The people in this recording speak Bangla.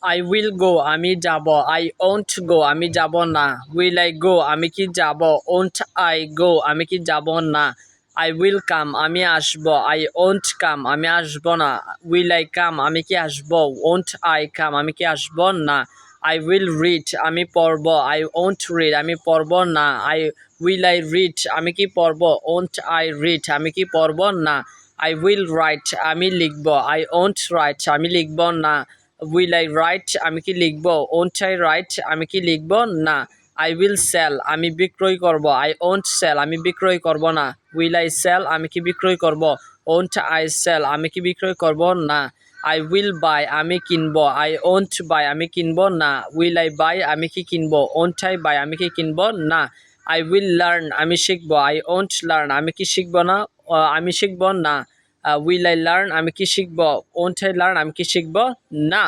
I will go আমি যাব I won't go আমি যাব না will I go আমি কি যাব won't I go আমি কি যাব না I will come আমি আসব I won't come আমি আসব না will I come আমি কি আসব won't I come আমি কি আসব না I will read আমি পড়ব I won't read আমি পড়ব না will I read আমি কি পড়ব won't I read আমি কি পড়ব না I will write আমি লিখব I won't write আমি লিখব না will I write আমি কি লিখব won't I write আমি কি লিখব না I will sell আমি বিক্রয় করব I won't sell আমি বিক্রয় করব না will I sell আমি কি বিক্রয় করব won't I sell আমি কি বিক্রয় করব না I will buy আমি কিনব I won't buy আমি কিনব না will I buy আমি কি কিনব won't I buy আমি কি কিনব না I will learn আমি শিখব I won't learn আমি কি শিখব না আমি শিখব না will I learn আমি কি শিখব won't I learn আমি কি শিখব না